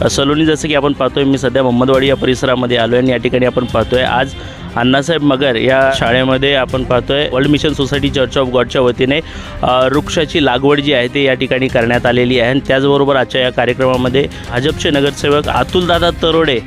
सलोनी जसं की आपण पाहतोय, मी सध्या मोहम्मदवाडी या परिसरामध्ये आलो आहे आणि या ठिकाणी आपण पाहतोय आज अण्णासाहेब मगर या शाळेमध्ये आपण पाहतोय world mission society church of गॉडच्या वतीने वृक्षाची लागवड जी आहे ते या ठिकाणी करण्यात आलेली आहे। आणि त्याचबरोबर आजच्या या कार्यक्रमामध्ये भाजपचे नगरसेवक अतुलदादा तरोडे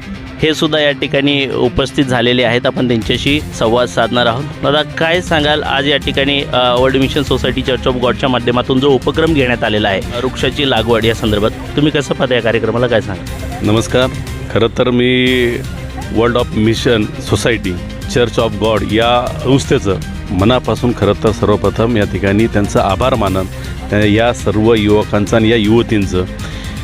हे सुद्धा या ठिकाणी उपस्थित झालेले आहेत। आपण त्यांच्याशी संवाद साधणार आहोत। दादा, काय सांगाल, आज या ठिकाणी world mission society church of गॉडच्या माध्यमातून जो उपक्रम घेण्यात आलेला आहे वृक्षाची लागवड या संदर्भात तुम्ही कसं पाहता या कार्यक्रमाला, काय सांगाल? नमस्कार। खरं तर मी world of mission society church of God या संस्थेचं मनापासून खरं तर सर्वप्रथम या ठिकाणी त्यांचा आभार मानत, या सर्व युवकांचं आणि या युवतींचं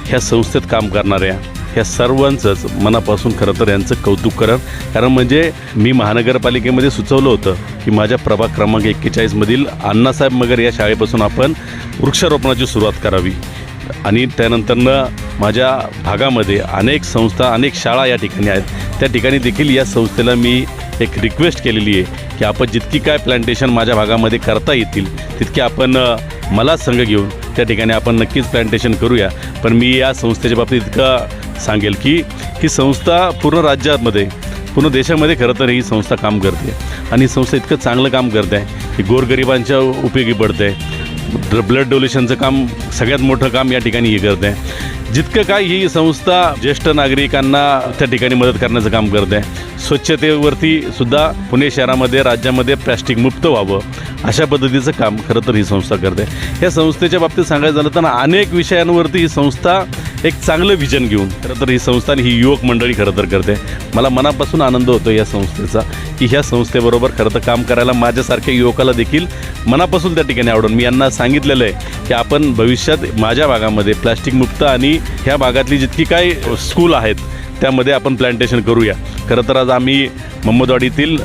ह्या संस्थेत काम करणाऱ्या ह्या सर्वांचंच मनापासून खरं तर यांचं कौतुक करत। कारण म्हणजे मी महानगरपालिकेमध्ये सुचवलं होतं की माझ्या प्रभाग क्रमांक 41मधील अण्णासाहेब मगर या शाळेपासून आपण वृक्षारोपणाची सुरुवात करावी। आणि त्यानंतरनं माझ्या भागामध्ये अनेक संस्था, अनेक शाळा या ठिकाणी आहेत, त्या ठिकाणी देखील या संस्थेला मी एक रिक्वेस्ट केलेली आहे की आपण जितकी काय प्लांटेशन माझ्या भागामध्ये करता येतील तितके आपण मला संघ घेऊन त्या ठिकाणी आपण नक्कीच प्लांटेशन करूया। पण मी या संस्थेच्या बाबतीत इतकं सांगेल की ही संस्था पूर्ण राज्यामध्ये, पूर्ण देशामध्ये खरं तर ही संस्था काम करते आणि ही संस्था इतकं चांगलं काम करते आहे की गोरगरिबांच्या उपयोगी पडते आहे। ब्लड डोनेशनचं काम सगळ्यात मोठं काम या ठिकाणी हे करते आहे। जितकं काय ही संस्था ज्येष्ठ नागरिकांना त्या ठिकाणी मदत करण्याचं काम करते आहे। स्वच्छतेवरती सुद्धा पुणे शहरामध्ये, राज्यामध्ये प्लॅस्टिक मुक्त व्हावं अशा पद्धतीचं काम खरं तर ही संस्था करते। ह्या संस्थेच्या बाबतीत सांगायचं झालं तर अनेक विषयांवरती ही संस्था एक चांगलं विजन घेऊन खरं तर ही संस्था आणि ही युवक मंडळी खरं तर करते। मला मनापासून आनंद होतो या संस्थेचा की ह्या संस्थेबरोबर खरं तर काम करायला माझ्यासारख्या युवकाला देखील मनापासून त्या ठिकाणी आवडून मी यांना सांगितलेलं आहे की आपण भविष्यात माझ्या भागामध्ये प्लॅस्टिक मुक्त आणि ह्या भागातली जितकी काही स्कूल आहेत त्यामध्ये आपण प्लांटेशन करूया। खरं तर आज आम्ही मोहम्मदवाडीतील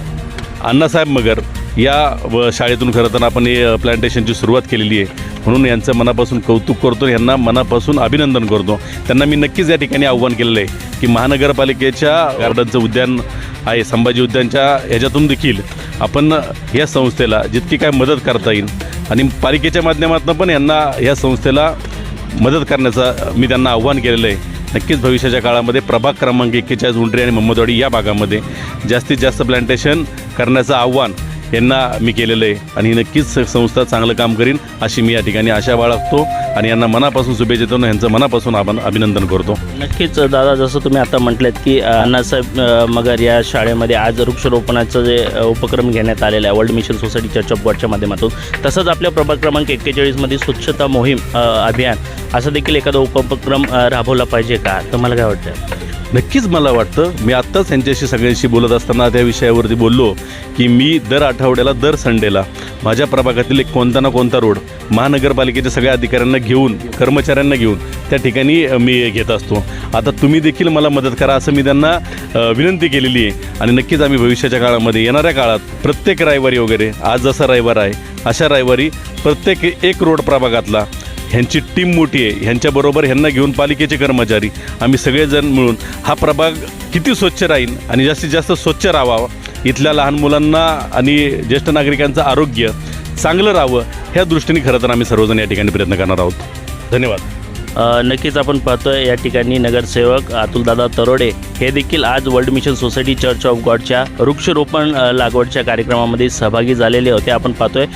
अण्णासाहेब मगर या शाळेतून खरं तर आपण हे प्लांटेशनची सुरुवात केलेली आहे, म्हणून यांचं मनापासून कौतुक करतो, यांना मनापासून अभिनंदन करतो। त्यांना मी नक्कीच या ठिकाणी आव्हान केलेलं आहे की महानगरपालिकेच्या गार्डनचं उद्यान आहे, संभाजी उद्यानच्या ह्याच्यातून देखील आपण या संस्थेला जितकी काय मदत करता येईल आणि पालिकेच्या माध्यमातून पण यांना या संस्थेला मदत करण्याचं मी त्यांना आव्हान केलेलं आहे। नक्कीच भविष्याच्या काळामध्ये प्रभाग क्रमांक 41 उंटरी आणि मोहम्मदवाडी या भागामध्ये जास्तीत जास्त प्लांटेशन करण्याचं आव्हान यांना मी केलेलं आहे आणि नक्कीच संस्था चांगलं काम करीन अशी मी या ठिकाणी आशा बाळगतो आणि यांना मनापासून शुभेच्छा देतो, यांचं मनापासून आपण अभिनंदन करतो। नक्कीच दादा, जसं तुम्ही आता म्हटलेत की अण्णासाहेब मगर या शाळेमध्ये आज वृक्षारोपणाचं जे उपक्रम घेण्यात आलेला आहे world mission society church of गॉडच्या माध्यमातून, तसंच आपल्या प्रभाग क्रमांक 41मध्ये स्वच्छता मोहीम अभियान असं देखील एखादा उपक्रम राबवला पाहिजे का? तुम्हाला काय वाटतं? नक्कीच मला वाटतं, मी आत्ताच यांच्याशी सगळ्यांशी बोलत असताना त्या विषयावरती बोललो की मी दर आठवड्याला, दर संडेला माझ्या प्रभागातील एक कोणता ना कोणता रोड महानगरपालिकेच्या सगळ्या अधिकाऱ्यांना घेऊन, कर्मचाऱ्यांना घेऊन त्या ठिकाणी मी घेत असतो। आता तुम्ही देखील मला मदत करा असं मी त्यांना विनंती केलेली आहे आणि नक्कीच आम्ही भविष्याच्या काळामध्ये, येणाऱ्या काळात प्रत्येक रविवारी वगैरे, आज जसा रविवार आहे अशा रविवारी प्रत्येक एक रोड प्रभागातला ह्यांची टीम मोठी आहे, ह्यांच्याबरोबर ह्यांना घेऊन पालिकेचे कर्मचारी आम्ही सगळेजण मिळून हा प्रभाग किती स्वच्छ राहील आणि जास्तीत जास्त स्वच्छ राहावा, इथल्या लहान मुलांना आणि ज्येष्ठ नागरिकांचं आरोग्य चांगलं राहावं ह्या दृष्टीने खरं तर आम्ही सर्वजण या ठिकाणी प्रयत्न करणार आहोत। धन्यवाद। नक्कीच आपण पाहतोय या ठिकाणी नगरसेवक अतुलदादा तरोडे हे देखील आज world mission society church of गॉडच्या वृक्षरोपण लागवडच्या कार्यक्रमामध्ये सहभागी झालेले होते। आपण पाहतोय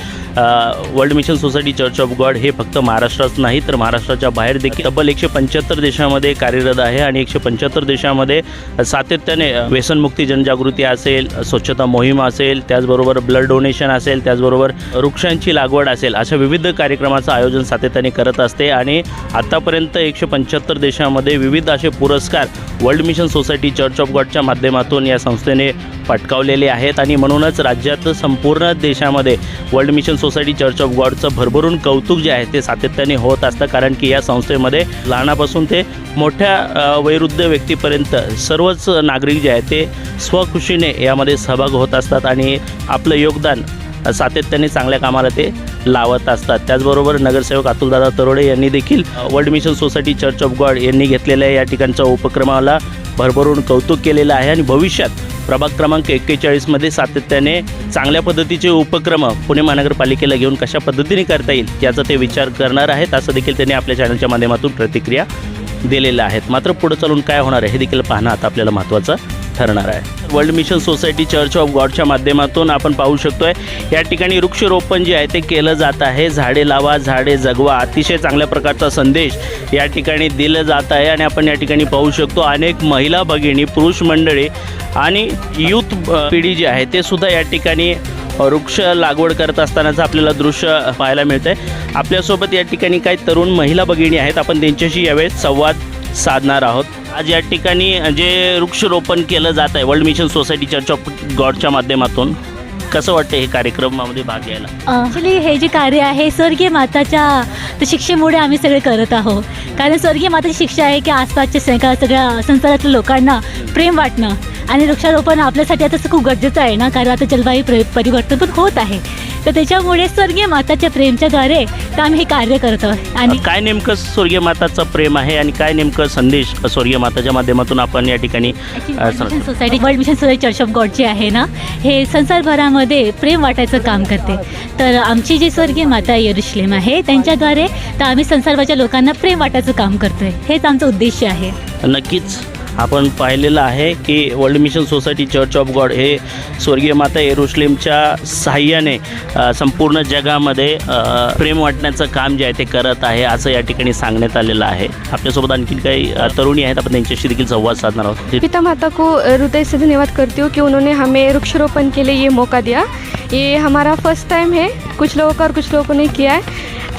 world mission society church of God हे फक्त महाराष्ट्रात नाही तर महाराष्ट्राच्या बाहेर देखील तब्बल 175 देशामध्ये कार्यरत आहे आणि 175 देशामध्ये सातत्याने व्यसनमुक्ती जनजागृती असेल, स्वच्छता मोहीम असेल, त्याचबरोबर ब्लड डोनेशन असेल, त्याचबरोबर वृक्षांची लागवड असेल, अशा विविध कार्यक्रमाचं आयोजन सातत्याने करत असते आणि आतापर्यंत 175 देशामध्ये विविध असे पुरस्कार world mission society church of गॉडच्या माध्यमातून या संस्थेने पटकावलेले आहेत आणि म्हणूनच राज्यात संपूर्ण देशामध्ये world mission society church of गॉडचं भरभरून कौतुक जे आहे ते सातत्याने होत असतं। कारण की या संस्थेमध्ये लहानापासून ते मोठ्या वयोवृद्ध व्यक्तीपर्यंत सर्वच नागरिक जे आहेत ते स्वखुशीने यामध्ये सहभाग होत असतात आणि आपलं योगदान सातत्याने चांगल्या कामाला ते लावत असतात। त्याचबरोबर नगरसेवक अतुलदादा तरोडे यांनी देखील world mission society church of God यांनी घेतलेल्या या ठिकाणच्या उपक्रमाला भरभरून कौतुक केलेलं आहे आणि भविष्यात प्रभाग क्रमांक 41मध्ये सातत्याने चांगल्या पद्धतीचे उपक्रम पुणे महानगरपालिकेला घेऊन कशा पद्धतीने करता येईल याचा ते विचार करणार आहेत, असं देखील त्यांनी आपल्या चॅनलच्या माध्यमातून प्रतिक्रिया दिलेल्या आहेत. मात्र पुढे चालून काय होणार आहे हे देखील पाहणं आता आपल्याला महत्त्वाचं ठरणार आहे. World mission society church of गॉडच्या माध्यमातून आपण पाहू शकतोय या ठिकाणी वृक्षारोपण जे आहे ते केलं जात आहे. झाडे लावा, झाडे जगवा, अतिशय चांगल्या प्रकारचा संदेश या ठिकाणी दिलं जात आहे. आणि आपण या ठिकाणी पाहू शकतो अनेक महिला भगिनी, पुरुष मंडळी आणि यूथ पिढी जी आहे ते सुद्धा या ठिकाणी वृक्ष लागवड करत असतानाचं आपल्याला दृश्य पाहायला मिळतं आहे. आपल्यासोबत या ठिकाणी काही तरुण महिला भगिनी आहेत, आपण त्यांच्याशी यावेळेस संवाद साधणार आहोत. आज या ठिकाणी जे वृक्षारोपण केलं जात आहे world mission society church of गॉडच्या माध्यमातून, कसं वाटतं हे कार्यक्रमामध्ये भाग घ्यायला? ॲक्च्युली हे जे कार्य आहे स्वर्गीय माताच्या शिक्षेमुळे आम्ही सगळे करत आहोत. कारण स्वर्गीय माताची शिक्षा आहे की आसपासच्या सगळ्या संसारातल्या लोकांना प्रेम वाटणं आणि वृक्षारोपण आपल्यासाठी आता खूप गरजेचं आहे ना, कारण आता जलवायू परिवर्तन पण होत आहे. तर त्याच्यामुळे स्वर्गीय माताच्या प्रेमच्याद्वारे तर आम्ही हे कार्य करत आहोत. आणि काय नेमकं स्वर्गीय माताचं प्रेम आहे आणि काय नेमकं संदेश स्वर्गीय माताच्या माध्यमातून आपण या ठिकाणी mission society world mission society church of God जे आहे ना, हे संसारभरामध्ये प्रेम वाटायचं काम करते. तर आमची जी स्वर्गीय माता यरुशलेम आहे त्यांच्याद्वारे तर आम्ही संसारभराच्या लोकांना प्रेम वाटायचं काम करतोय. हेच आमचं उद्देश आहे. नक्कीच आपण पाहिलेलं आहे की world mission society church of God हे स्वर्गीय माता येरुशलेमच्या साहाय्याने संपूर्ण जगामध्ये प्रेम वाटण्याचं काम जे आहे ते करत आहे असं या ठिकाणी सांगण्यात आलेलं आहे. आपल्यासोबत आणखी काही तरुणी आहेत, आपण त्यांच्याशी देखील संवाद साधणार आहोत. पिता माता को हृदय से धन्यवाद करती हूँ कि उन्होंने हमें वृक्षारोपण के लिए ये मौका दिया. ये हमारा फर्स्ट टाइम है, कुछ लोगों का और कुछ लोगों ने किया है.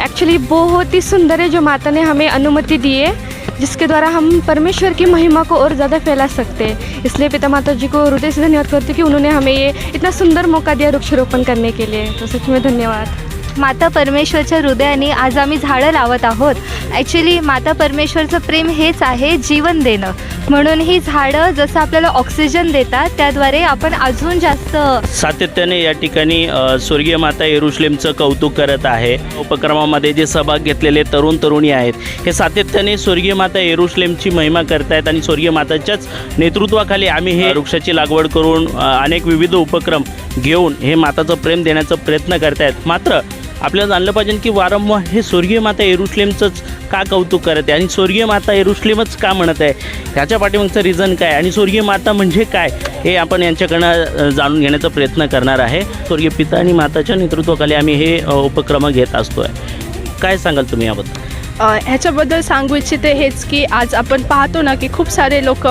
एक्चुअली बहुत ही सुंदर है जो माता ने हमें अनुमति दी है, जिसके द्वारा हम परमेश्वर की महिमा को और ज़्यादा फैला सकते हैं. इसलिए पिता माता जी को हृदय से धन्यवाद करती हूँ कि उन्होंने हमें ये इतना सुंदर मौका दिया वृक्षारोपण करने के लिए. तो सच में धन्यवाद. माता परमेश्वरच्या हृदयाने आज आम्ही झाडं लावत आहोत. ॲक्च्युली माता परमेश्वरचं प्रेम हेच आहे जीवन देणं. म्हणून ही झाडं जसं आपल्याला ऑक्सिजन देतात त्याद्वारे आपण अजून जास्त सातत्याने या ठिकाणी स्वर्गीय माता येरुशलेमचं कौतुक करत आहे. उपक्रमामध्ये जे सहभाग घेतलेले तरुण तरुणी आहेत हे सातत्याने स्वर्गीय माता येरुशलेमची महिमा करतायत आणि स्वर्गीय माताच्याच नेतृत्वाखाली आम्ही हे वृक्षाची लागवड करून अनेक विविध उपक्रम घेऊन हे माताचं प्रेम देण्याचा प्रयत्न करतायत. मात्र आपल्याला जाणलं पाहिजे की वारंवार हे स्वर्गीय माता येरुशलेमचंच का कौतुक करत आहे आणि स्वर्गीय माता येरुशलेमच का म्हणत आहे, ह्याच्या पाठीमागचं रिझन काय आणि स्वर्गीय माता म्हणजे काय हे आपण यांच्याकडनं जाणून घेण्याचा प्रयत्न करणार आहे. स्वर्गीय पिता आणि माताच्या नेतृत्वाखाली आम्ही हे उपक्रम घेत असतो आहे. काय सांगाल तुम्ही याबद्दल? ह्याच्याबद्दल सांगू इच्छिते हेच की आज आपण पाहतो ना की खूप सारे लोक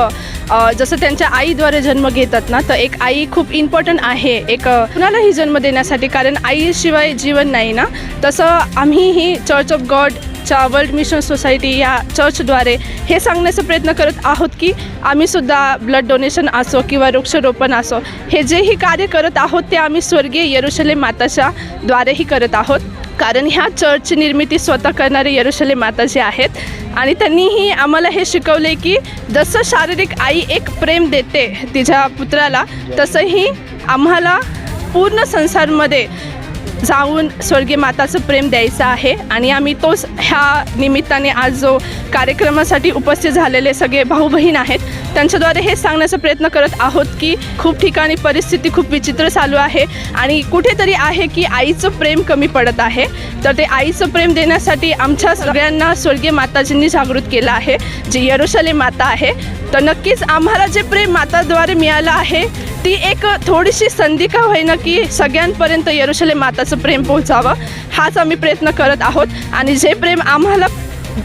जसं त्यांच्या आईद्वारे जन्म घेतात ना, तर एक आई खूप इम्पॉर्टंट आहे एक कुणालाही जन्म देण्यासाठी, कारण आईशिवाय जीवन नाही ना. तसं आम्हीही चर्च ऑफ गॉडच्या वर्ल्ड मिशन सोसायटी या चर्चद्वारे हे सांगण्याचा प्रयत्न करत आहोत की आम्हीसुद्धा ब्लड डोनेशन असो किंवा वृक्षारोपण असो, हे जेही कार्य करत आहोत ते आम्ही स्वर्गीय येरुशलेम माताच्या द्वारेही करत आहोत. कारण ह्या चर्चची निर्मिती स्वतः करणारे येरुशलेम माता जे आहेत आणि त्यांनीही आम्हाला हे शिकवले की जसं शारीरिक आई एक प्रेम देते तिच्या पुत्राला, तसंही आम्हाला पूर्ण संसारमध्ये जाऊन स्वर्गीय माताचं प्रेम द्यायचं आहे. आणि आम्ही तोच ह्या निमित्ताने आज जो कार्यक्रमासाठी उपस्थित झालेले सगळे भाऊ बहीण आहेत त्यांच्याद्वारे हे सांगण्याचा प्रयत्न करत आहोत की खूप ठिकाणी परिस्थिती खूप विचित्र चालू आहे आणि कुठेतरी आहे की आईचं प्रेम कमी पडत आहे. तर ते आईचं प्रेम देण्यासाठी आमच्या सगळ्यांना स्वर्गीय माताजींनी जागृत केलं आहे, जी येरुशलेम माता आहे. तर नक्कीच आम्हाला जे प्रेम माताद्वारे मिळालं आहे ती एक थोडीशी संधी का होईना की सगळ्यांपर्यंत येरुशलेम माताचं प्रेम पोहोचावं, हाच आम्ही प्रयत्न करत आहोत. आणि जे प्रेम आम्हाला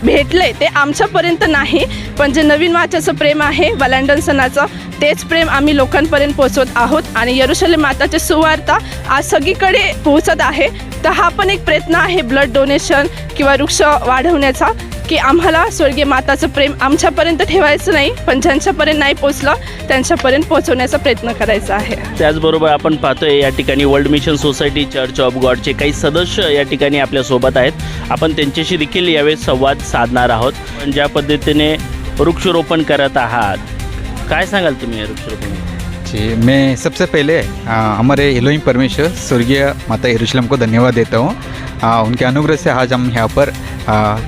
भेटले ते आमच्यापर्यंत नाही, पण जे नवीन वाच्याचं प्रेम आहे वलंडन सणाचं, तेच प्रेम आम्ही लोकांपर्यंत पोहोचवत आहोत. आणि येरुशलेम माताची सुवार्ता आज सगळीकडे पोहोचत आहे. तर हा पण एक प्रयत्न आहे ब्लड डोनेशन किंवा वृक्ष वाढवण्याचा, की आम्हाला स्वर्गीय माताचं प्रेम आमच्यापर्यंत ठेवायचं नाही, पण ज्यांच्यापर्यंत नाही पोचलं त्यांच्यापर्यंत पोहोचवण्याचा प्रयत्न करायचा आहे. त्याचबरोबर आपण पाहतोय या ठिकाणी world mission society church of गॉडचे काही सदस्य या ठिकाणी आपल्यासोबत आहेत. आपण त्यांच्याशी देखील यावेळी संवाद साधणार आहोत. ज्या पद्धतीने वृक्षारोपण करत आहात, काय सांगाल तुम्ही या वृक्षारोपण? जी, मैं सबसे पहले हमारे एलोहिम परमेश्वर स्वर्गीय माता यरूशलेम को धन्यवाद देता हूँ. उनके अनुग्रह से आज हम यहाँ पर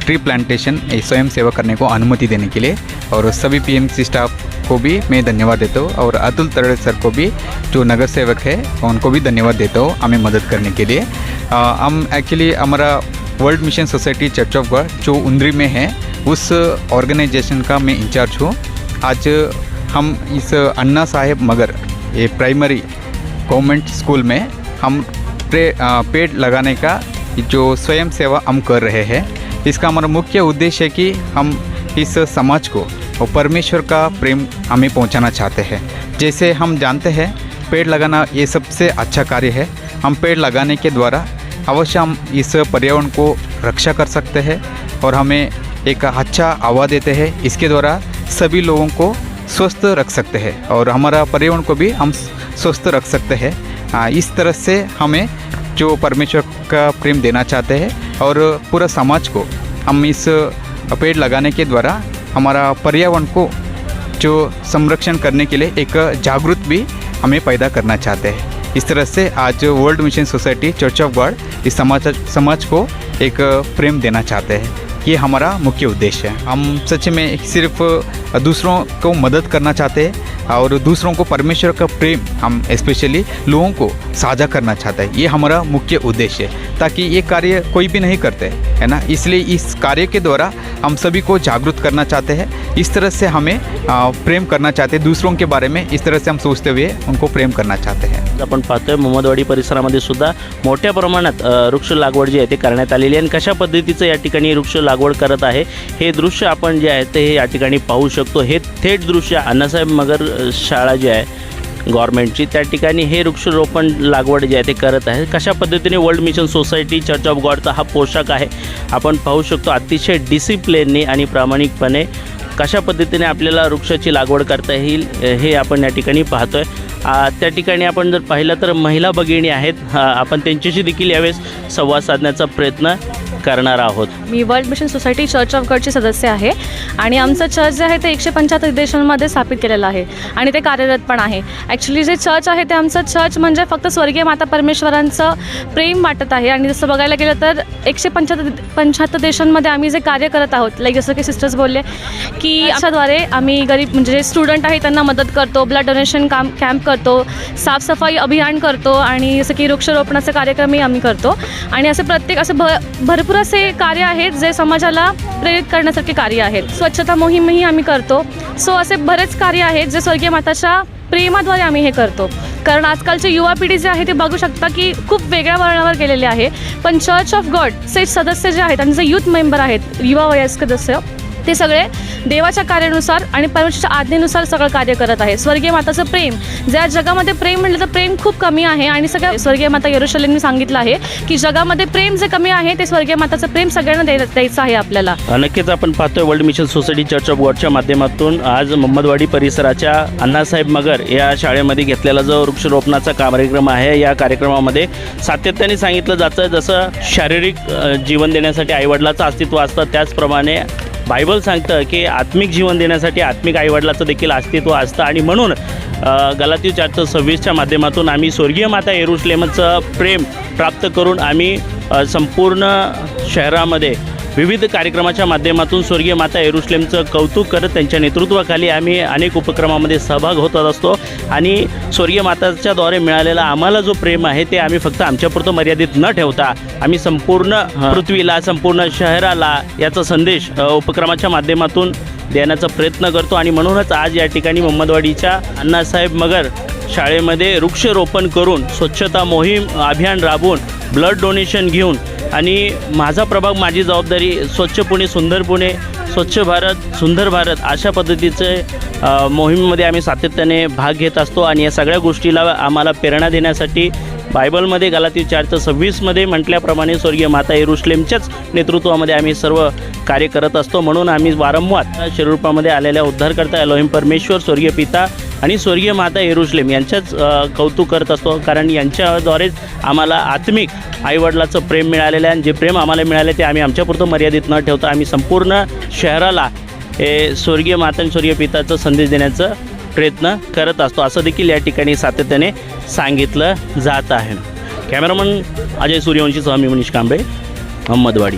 ट्री प्लांटेशन स्वयं सेवा करने को अनुमति देने के लिए, और सभी पीएमसी स्टाफ को भी मैं धन्यवाद देता हूँ, और अतुल तरड़े सर को भी जो नगर सेवक है उनको भी धन्यवाद देता हूँ हमें मदद करने के लिए. हम एक्चुअली हमारा world mission society church of God जो उंद्री में है उस ऑर्गेनाइजेशन का मैं इंचार्ज हूँ। आज हम इस अन्ना साहेब मगर ये प्राइमरी गवर्नमेंट स्कूल में हम पेड़ लगाने का जो स्वयं सेवा हम कर रहे हैं। इसका हमारा मुख्य उद्देश्य है कि हम इस समाज को और परमेश्वर का प्रेम हमें पहुंचाना चाहते हैं। जैसे हम जानते हैं पेड़ लगाना ये सबसे अच्छा कार्य है। हम पेड़ लगाने के द्वारा अवश्य हम इस पर्यावरण को रक्षा कर सकते हैं और हमें एक अच्छा हवा देते हैं। इसके द्वारा सभी लोगों को स्वस्थ रख सकते हैं और हमारा पर्यावरण को भी हम स्वस्थ रख सकते हैं। इस तरह से हमें जो परमेश्वर का प्रेम देना चाहते हैं और पूरा समाज को हम इस पेड़ लगाने के द्वारा हमारा पर्यावरण को जो संरक्षण करने के लिए एक जागरूक भी हमें पैदा करना चाहते हैं। इस तरह से आज world mission society church of God इस समाज को एक प्रेम देना चाहते हैं। ये हमारा मुख्य उद्देश्य है। हम सच में सिर्फ दूसरों को मदद करना चाहते हैं और दूसरों को परमेश्वर का प्रेम हम स्पेशली लोगों को साझा करना चाहते हैं। ये हमारा मुख्य उद्देश्य है, ताकि ये कार्य कोई भी नहीं करते है ना। इसलिए इस कार्य के द्वारा हम सभी को जागरूक करना चाहते हैं। इस तरह से हमें प्रेम करना चाहते हैं दूसरों के बारे में। इस तरह से हम सोचते हुए उनको प्रेम करना चाहते हैं। आपण पाहतोय मोहम्मदवाडी परिसरामध्ये सुद्धा मोठ्या प्रमाणात वृक्ष लागवड जी आहे ते करण्यात आलेली आहे आणि कशा पद्धतीचं या ठिकाणी वृक्ष लागवड करत आहे हे दृश्य आपण जे आहे ते या ठिकाणी पाहू शकतो। हे थेट दृश्य अण्णासाहेब मगर शाळा जी आहे गव्हर्नमेंटची त्या ठिकाणी हे वृक्षरोपण लागवड जे आहे ते करत आहे। कशा पद्धतीने world mission society church of गॉडचा हा पोशाख आहे आपण पाहू शकतो। अतिशय डिसिप्लिनने आणि प्रामाणिकपणे कशा पद्धतीने आपल्याला वृक्षाची लागवड करता येईल हे आपण या ठिकाणी पाहतोय। त्या ठिकाणी आपण जर पाहिलं तर महिला भगिनी आहेत, आपण त्यांच्याशी देखील यावेळेस संवाद साधण्याचा प्रयत्न करणार आहोत। मी world mission society church of गॉडचे सदस्य आहे आणि आमचं चर्च जे आहे ते 175 देशांमध्ये स्थापित केलेलं आहे आणि ते कार्यरत पण आहे। ॲक्च्युली जे चर्च आहे ते आमचं चर्च म्हणजे फक्त स्वर्गीय माता परमेश्वरांचं प्रेम वाटत आहे आणि जसं बघायला गेलं तर 175 देशांमध्ये आम्ही जे कार्य करत आहोत, लाईक जसं की सिस्टर्स बोलले की अशाद्वारे आम्ही गरीब म्हणजे जे स्टुडंट आहे त्यांना मदत करतो, ब्लड डोनेशन कॅम्प करतो, साफसफाई अभियान करतो आणि जसं की वृक्षारोपणाचे कार्यक्रमही आम्ही करतो आणि असे प्रत्येक असे भरपूर असे कार्य आहेत जे समाजाला प्रेरित करण्यासारखे कार्य आहेत। स्वच्छता मोहीमही आम्ही करतो। सो असे बरेच कार्य आहेत जे स्वर्गीय माताच्या प्रेमाद्वारे आम्ही हे करतो। कारण आजकालची युवा पिढी जे आहे ते बघू शकता की खूप वेगळ्या वळणावर गेलेले आहे, पण चर्च ऑफ गॉडचे सदस्य जे आहेत आणि जे यूथ मेंबर आहेत युवा वयस्क सदस्य ते सगळे देवाच्या कार्यानुसार आणि परमेश्वराच्या आज्ञेनुसार सगळं कार्य करत आहे। स्वर्गीय माताचं प्रेम ज्या जगामध्ये प्रेम म्हटलं तर प्रेम खूप कमी आहे आणि सगळ्या स्वर्गीय माता यरुशलेमने सांगितलं आहे की जगामध्ये प्रेम जे कमी आहे ते स्वर्गीय माताचं प्रेम सगळ्यांना द्यायचं आहे आपल्याला। नक्कीच आपण पाहतोय world mission society church of गॉडच्या माध्यमातून आज मोहम्मदवाडी परिसराच्या अण्णासाहेब मगर या शाळेमध्ये घेतलेला जो वृक्षरोपणाचा कार्यक्रम आहे, या कार्यक्रमामध्ये सातत्याने सांगितलं जातं जसं शारीरिक जीवन देण्यासाठी आईवडिलाचं अस्तित्व असतं, त्याचप्रमाणे बायबल सांगतं की आत्मिक जीवन देण्यासाठी आत्मिक आईवडिलाचं देखील अस्तित्व असतं आणि म्हणून गलाती 4:26च्या माध्यमातून आम्ही स्वर्गीय माता यरुशलेमचं प्रेम प्राप्त करून आम्ही संपूर्ण शहरामध्ये विविध कार्यक्रमाच्या माध्यमातून स्वर्गीय माता यरुशलेमचं कौतुक करत त्यांच्या नेतृत्वाखाली आम्ही अनेक उपक्रमामध्ये सहभाग होत असतो आणि स्वर्गीय माताच्याद्वारे मिळालेला आम्हाला जो प्रेम आहे ते आम्ही फक्त आमच्यापुरतं मर्यादित न ठेवता आम्ही संपूर्ण पृथ्वीला, संपूर्ण शहराला याचा संदेश उपक्रमाच्या माध्यमातून देण्याचा प्रयत्न करतो आणि म्हणूनच आज या ठिकाणी मोहम्मदवाडीच्या अण्णासाहेब मगर शाळेमध्ये वृक्षरोपण करून स्वच्छता मोहीम अभियान राबवून ब्लड डोनेशन घेऊन आणि माझा प्रभाग माझी जबाबदारी, स्वच्छ पुणे सुंदर पुणे, स्वच्छ भारत सुंदर भारत अशा पद्धतीचे मोहिमेमध्ये आम्ही सातत्याने भाग घेत असतो आणि या सगळ्या गोष्टीला आम्हाला प्रेरणा देण्यासाठी बायबलमध्ये गलाती 4:26मध्ये म्हटल्याप्रमाणे स्वर्गीय माता यरुशलेमच्याच नेतृत्वामध्ये आम्ही सर्व कार्य करत असतो। म्हणून आम्ही वारंवार शिरूरपामध्ये आलेल्या उद्धारकर्ता एलोहिम परमेश्वर, स्वर्गीय पिता आणि स्वर्गीय माता यरुशलेम यांच्याच कौतुक करत असतो, कारण यांच्याद्वारेच आम्हाला आत्मिक आईवडिलाचं प्रेम मिळालेलं आहे आणि जे प्रेम आम्हाला मिळाले ते आम्ही आमच्यापुरतं मर्यादित न ठेवता आम्ही संपूर्ण शहराला हे स्वर्गीय माता आणि स्वर्गीय पिताचा संदेश देण्याचा प्रयत्न करत असतो, असं देखील या ठिकाणी सातत्याने सांगितलं जात आहे। कॅमेरामन अजय सूर्यवंशीसह मी मनीष कांबळे, मोहम्मदवाडी।